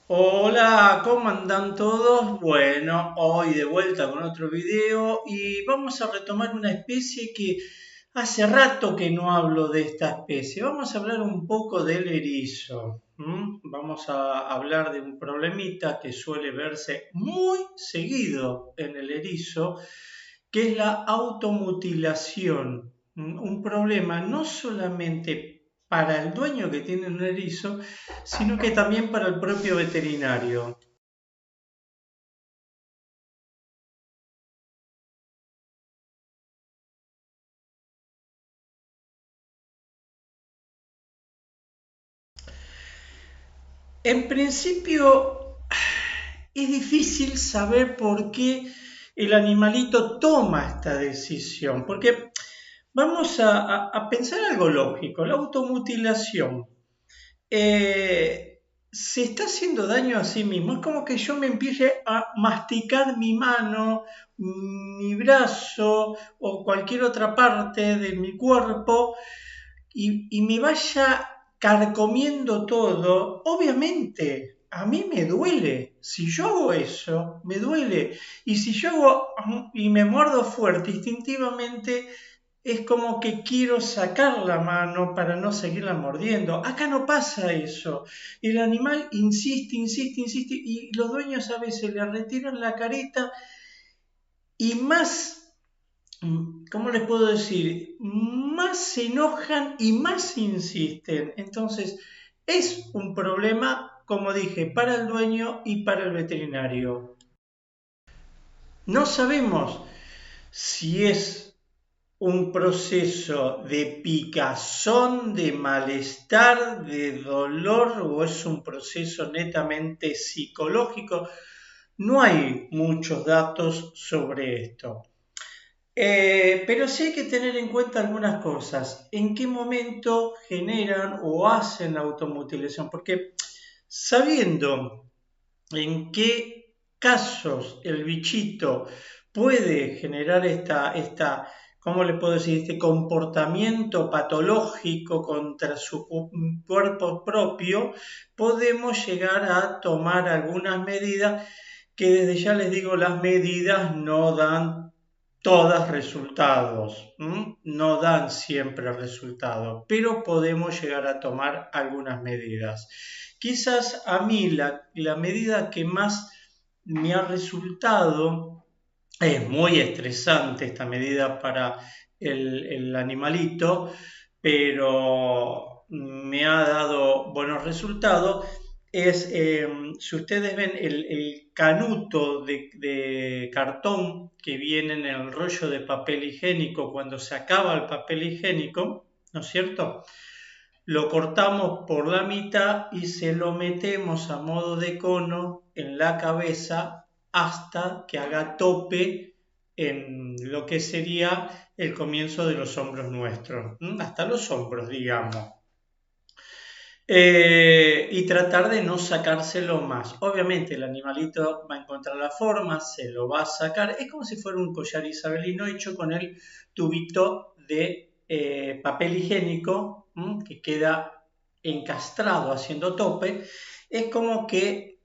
Hola, ¿cómo andan todos? Bueno, hoy de vuelta con otro video y vamos a retomar una especie que hace rato que no hablo de esta especie. Vamos a hablar un poco del erizo. Vamos a hablar de un problemita que suele verse muy seguido en el erizo, que es la automutilación. Un problema no solamente para el dueño que tiene un erizo, sino que también para el propio veterinario. En principio, es difícil saber por qué el animalito toma esta decisión, porque vamos a pensar algo lógico, la automutilación. Se está haciendo daño a sí mismo. Es como que yo me empiece a masticar mi mano, mi brazo o cualquier otra parte de mi cuerpo y me vaya carcomiendo todo. Obviamente, a mí me duele. Si yo hago eso, me duele. Y si yo hago y me muerdo fuerte, instintivamente es como que quiero sacar la mano para no seguirla mordiendo. Acá no pasa eso. El animal insiste, insiste, insiste y los dueños a veces le retiran la careta y más, ¿cómo les puedo decir? Más se enojan y más insisten. Entonces, es un problema, como dije, para el dueño y para el veterinario. No sabemos si es un proceso de picazón, de malestar, de dolor o es un proceso netamente psicológico. No hay muchos datos sobre esto. Pero sí hay que tener en cuenta algunas cosas. ¿En qué momento generan o hacen la automutilación? Porque sabiendo en qué casos el bichito puede generar ¿cómo le puedo decir? Este comportamiento patológico contra su cuerpo propio, podemos llegar a tomar algunas medidas que desde ya les digo, las medidas no dan todas resultados, no dan siempre resultados, pero podemos llegar a tomar algunas medidas. Quizás a mí la medida que más me ha resultado, es muy estresante esta medida para el animalito, pero me ha dado buenos resultados, es, si ustedes ven el canuto de cartón que viene en el rollo de papel higiénico cuando se acaba el papel higiénico, ¿no es cierto? Lo cortamos por la mitad y se lo metemos a modo de cono en la cabeza hasta que haga tope en lo que sería el comienzo de los hombros nuestros, hasta los hombros, digamos. Y tratar de no sacárselo más. Obviamente el animalito va a encontrar la forma, se lo va a sacar. Es como si fuera un collar isabelino hecho con el tubito de papel higiénico que queda encastrado haciendo tope. Es como que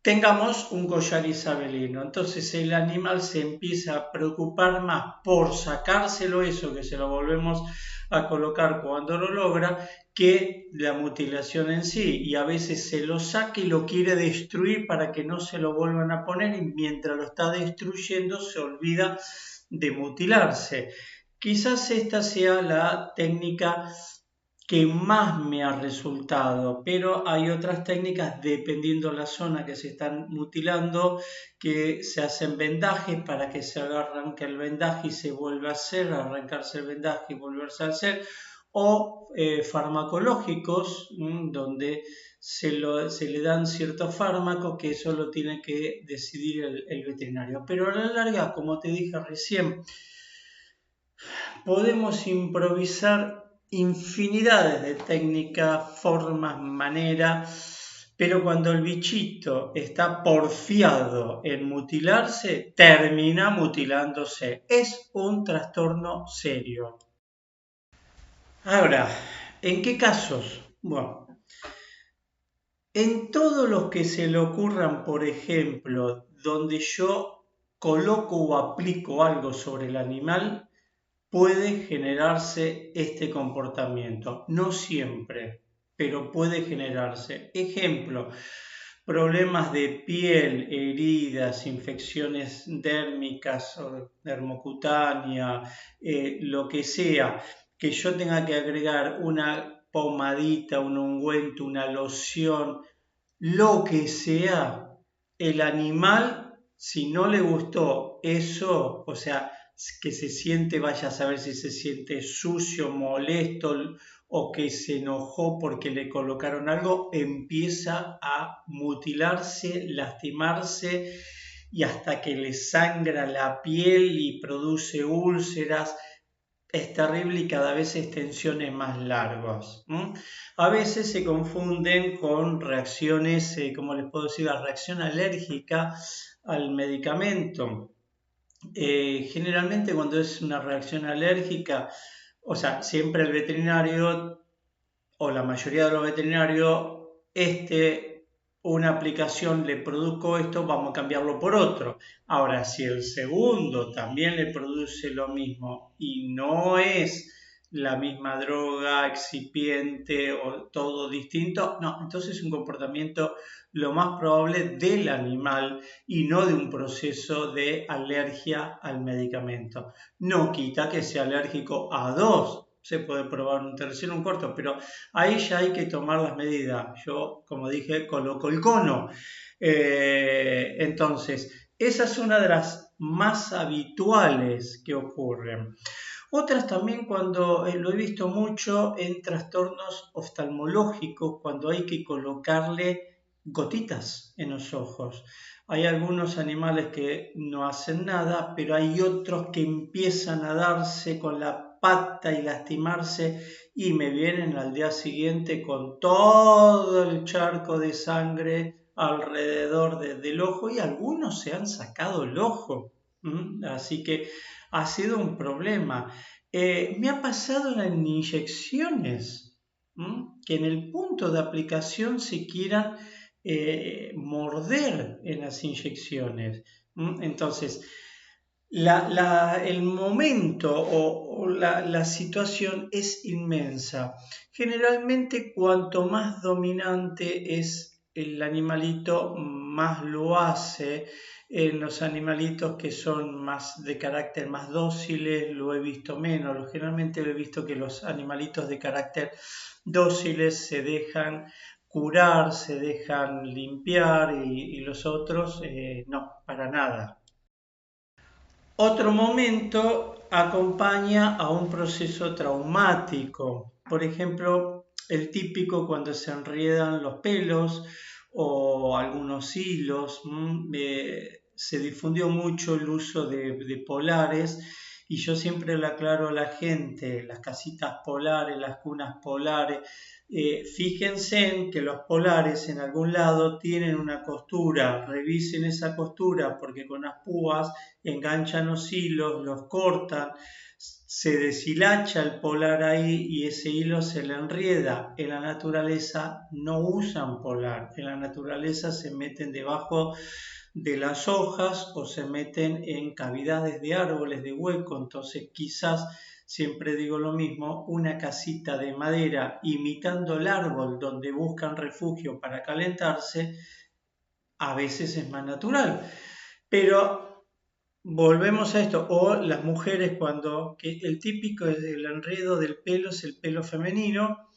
tengamos un collar isabelino. Entonces el animal se empieza a preocupar más por sacárselo eso que se lo volvemos a colocar cuando lo logra que la mutilación en sí. Y a veces se lo saca y lo quiere destruir para que no se lo vuelvan a poner y mientras lo está destruyendo se olvida de mutilarse. Quizás esta sea la técnica que más me ha resultado, pero hay otras técnicas dependiendo la zona que se están mutilando, que se hacen vendajes para que se arranque el vendaje y se vuelva a hacer, arrancarse el vendaje y volverse a hacer, o farmacológicos, donde se le dan ciertos fármacos que eso lo tiene que decidir el veterinario. Pero a la larga, como te dije recién, podemos improvisar infinidades de técnicas, formas, maneras, pero cuando el bichito está porfiado en mutilarse, termina mutilándose. Es un trastorno serio. Ahora, ¿en qué casos? Bueno, En todos los que se le ocurran, por ejemplo, donde yo coloco o aplico algo sobre el animal, puede generarse este comportamiento. No siempre, pero puede generarse. Ejemplo, problemas de piel, heridas, infecciones dérmicas o dermocutánea, lo que sea, que yo tenga que agregar una pomadita, un ungüento, una loción, lo que sea, el animal, si no le gustó eso, o sea, que se siente, vaya a saber si se siente sucio, molesto o que se enojó porque le colocaron algo, empieza a mutilarse, lastimarse y hasta que le sangra la piel y produce úlceras. Es terrible y cada vez extensiones más largas. A veces se confunden con reacciones, ¿cómo les puedo decir? La reacción alérgica al medicamento. Generalmente cuando es una reacción alérgica, o sea, siempre el veterinario o la mayoría de los veterinarios, una aplicación le produjo esto, vamos a cambiarlo por otro. Ahora, si el segundo también le produce lo mismo y no es la misma droga, excipiente o todo distinto, no, entonces es un comportamiento lo más probable del animal y no de un proceso de alergia al medicamento. No quita que sea alérgico a dos, se puede probar un tercero, un cuarto, pero ahí ya hay que tomar las medidas. Yo, como dije, coloco el cono. Entonces, esa es una de las más habituales que ocurren. Otras también cuando lo he visto mucho en trastornos oftalmológicos, cuando hay que colocarle gotitas en los ojos. Hay algunos animales que no hacen nada, pero hay otros que empiezan a darse con la pata y lastimarse y me vienen al día siguiente con todo el charco de sangre alrededor del ojo y algunos se han sacado el ojo. Así que ha sido un problema. Me ha pasado en inyecciones, que en el punto de aplicación se quieran morder en las inyecciones. Entonces, el momento o la situación es inmensa. Generalmente, cuanto más dominante es el animalito, más lo hace. En los animalitos que son más de carácter más dóciles lo he visto menos. Generalmente he visto que los animalitos de carácter dóciles se dejan curar, se dejan limpiar y los otros no, para nada. Otro momento acompaña a un proceso traumático. Por ejemplo, el típico cuando se enriedan los pelos o algunos hilos. Se difundió mucho el uso de polares y yo siempre le aclaro a la gente, las casitas polares, las cunas polares, fíjense en que los polares en algún lado tienen una costura, revisen esa costura porque con las púas enganchan los hilos, los cortan, se deshilacha el polar ahí y ese hilo se le enrieda. En la naturaleza no usan polar, en la naturaleza se meten debajo de las hojas o se meten en cavidades de árboles, de hueco, entonces quizás, siempre digo lo mismo, una casita de madera imitando el árbol donde buscan refugio para calentarse, a veces es más natural. Pero volvemos a esto, o las mujeres cuando, que el típico es el enredo del pelo, es el pelo femenino,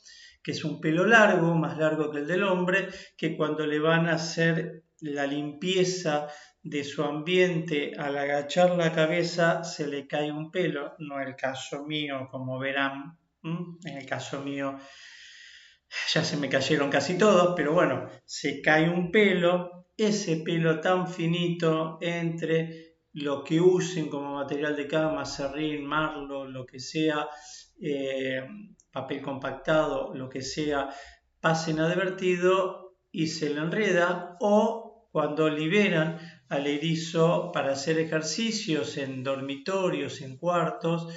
que es un pelo largo, más largo que el del hombre, que cuando le van a hacer la limpieza de su ambiente, al agachar la cabeza se le cae un pelo, no es el caso mío, como verán, en el caso mío ya se me cayeron casi todos, pero bueno, se cae un pelo, ese pelo tan finito entre lo que usen como material de cama, serrín, marlo, lo que sea, eh, papel compactado, lo que sea, pasa inadvertido y se le enreda, o cuando liberan al erizo para hacer ejercicios en dormitorios, en cuartos,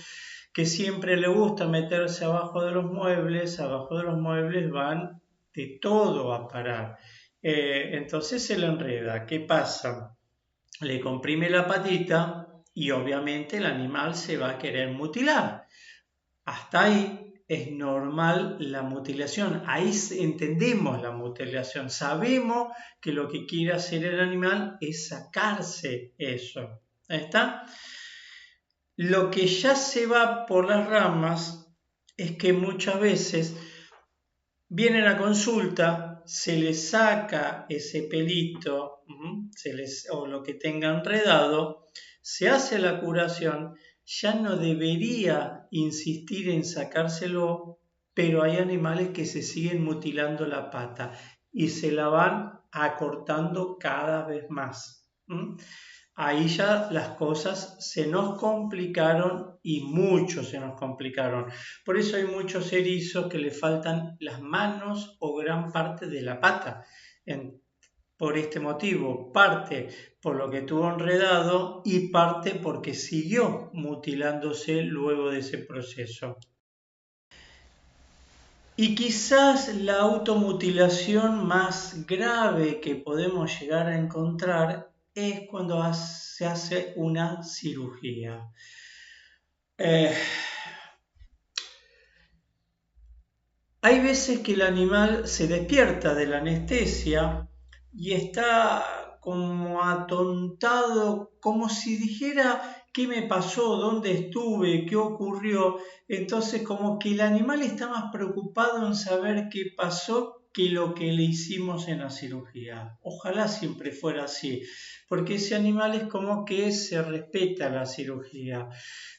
que siempre le gusta meterse abajo de los muebles van de todo va a parar. Entonces se le enreda. ¿Qué pasa? Le comprime la patita y obviamente el animal se va a querer mutilar. Hasta ahí es normal la mutilación, ahí entendemos la mutilación, sabemos que lo que quiere hacer el animal es sacarse eso. ¿Ahí está? Lo que ya se va por las ramas es que muchas veces viene la consulta, se le saca ese pelito o lo que tenga enredado, se hace la curación, ya no debería insistir en sacárselo, pero hay animales que se siguen mutilando la pata y se la van acortando cada vez más. Ahí ya las cosas se nos complicaron y mucho se nos complicaron. Por eso hay muchos erizos que le faltan las manos o gran parte de la pata. Por este motivo, parte por lo que tuvo enredado y parte porque siguió mutilándose luego de ese proceso. Y quizás la automutilación más grave que podemos llegar a encontrar es cuando se hace una cirugía. Hay veces que el animal se despierta de la anestesia y está como atontado, como si dijera qué me pasó, dónde estuve, qué ocurrió. Entonces como que el animal está más preocupado en saber qué pasó que lo que le hicimos en la cirugía. Ojalá siempre fuera así, porque ese animal es como que se respeta la cirugía.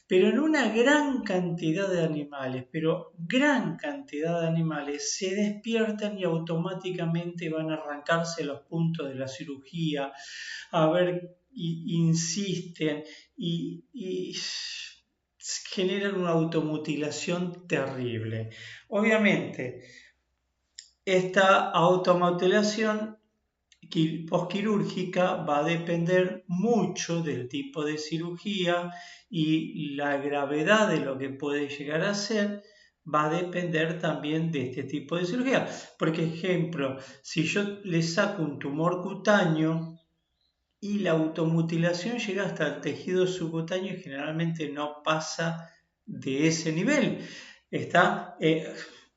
Pero en una gran cantidad de animales, pero gran cantidad de animales, se despiertan y automáticamente van a arrancarse los puntos de la cirugía, a ver, insisten y generan una automutilación terrible. Obviamente, esta automutilación posquirúrgica va a depender mucho del tipo de cirugía y la gravedad de lo que puede llegar a ser va a depender también de este tipo de cirugía. Por ejemplo, si yo le saco un tumor cutáneo y la automutilación llega hasta el tejido subcutáneo y generalmente no pasa de ese nivel.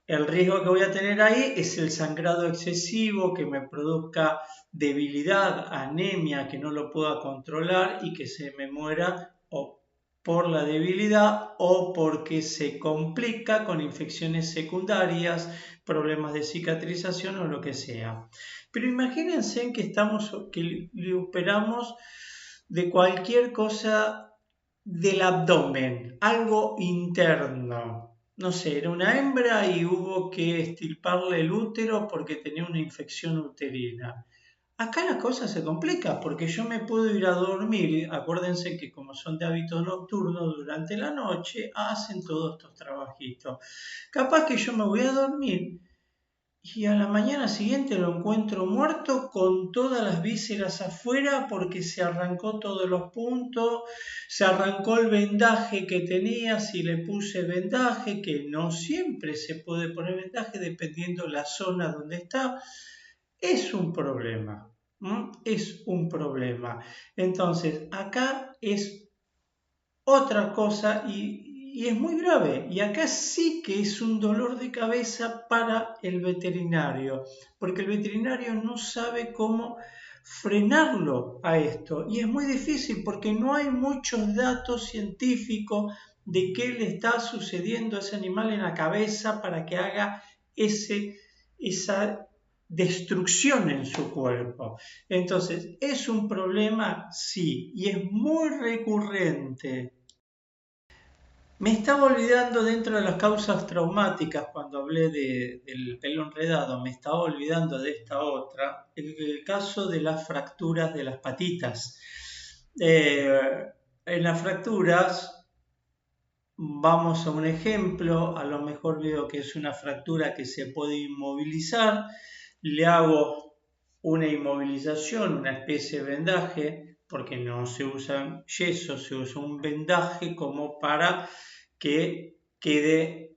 El riesgo que voy a tener ahí es el sangrado excesivo que me produzca debilidad, anemia, que no lo pueda controlar y que se me muera o por la debilidad o porque se complica con infecciones secundarias, problemas de cicatrización o lo que sea. Pero imagínense que le operamos de cualquier cosa del abdomen, algo interno. No sé, era una hembra y hubo que extirparle el útero porque tenía una infección uterina. Acá la cosa se complica porque yo me puedo ir a dormir, acuérdense que como son de hábito nocturno durante la noche, hacen todos estos trabajitos. Capaz que yo me voy a dormir y a la mañana siguiente lo encuentro muerto con todas las vísceras afuera porque se arrancó todos los puntos, se arrancó el vendaje que tenía, si le puse vendaje, que no siempre se puede poner vendaje dependiendo la zona donde está, es un problema. Es un problema. Entonces, acá es otra cosa y es muy grave. Y acá sí que es un dolor de cabeza para el veterinario, porque el veterinario no sabe cómo frenarlo a esto. Y es muy difícil porque no hay muchos datos científicos de qué le está sucediendo a ese animal en la cabeza para que haga esa destrucción en su cuerpo. Entonces, ¿es un problema? Sí, y es muy recurrente. Me estaba olvidando dentro de las causas traumáticas, cuando hablé del pelo enredado, me estaba olvidando de esta otra, el caso de las fracturas de las patitas. En las fracturas, vamos a un ejemplo, a lo mejor veo que es una fractura que se puede inmovilizar, le hago una inmovilización, una especie de vendaje, porque no se usa yeso, se usa un vendaje como para que quede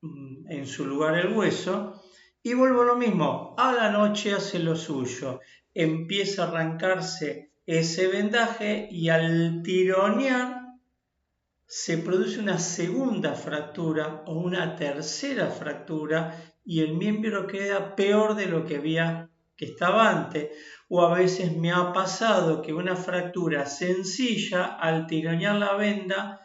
en su lugar el hueso Y vuelvo a lo mismo, a la noche hace lo suyo, empieza a arrancarse ese vendaje y al tironear se produce una segunda fractura o una tercera fractura y el miembro queda peor de lo que estaba antes. O a veces me ha pasado que una fractura sencilla, al tironear la venda,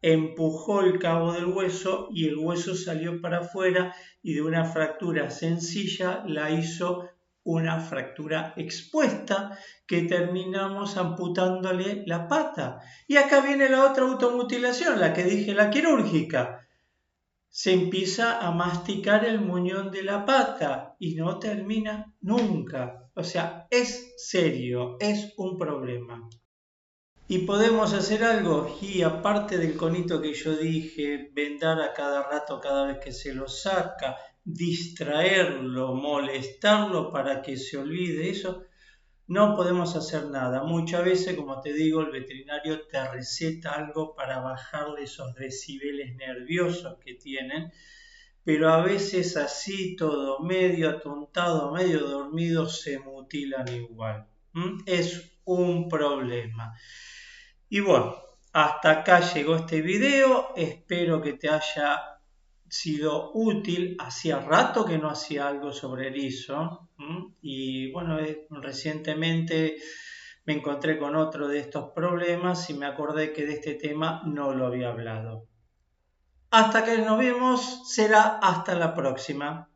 empujó el cabo del hueso y el hueso salió para afuera y de una fractura sencilla la hizo una fractura expuesta que terminamos amputándole la pata. Y acá viene la otra automutilación, la que dije, la quirúrgica. Se empieza a masticar el muñón de la pata y no termina nunca. O sea, es serio, es un problema. ¿Y podemos hacer algo? Y aparte del conito que yo dije, vendar a cada rato cada vez que se lo saca, distraerlo, molestarlo para que se olvide eso, no podemos hacer nada. Muchas veces, como te digo, el veterinario te receta algo para bajarle esos decibeles nerviosos que tienen, pero a veces así todo medio atontado, medio dormido, se mutilan igual. Es un problema. Y bueno, hasta acá llegó este video, espero que te haya sido útil. Hacía rato que no hacía algo sobre erizo y bueno, recientemente me encontré con otro de estos problemas y me acordé que de este tema no lo había hablado. Hasta que nos vemos, será hasta la próxima.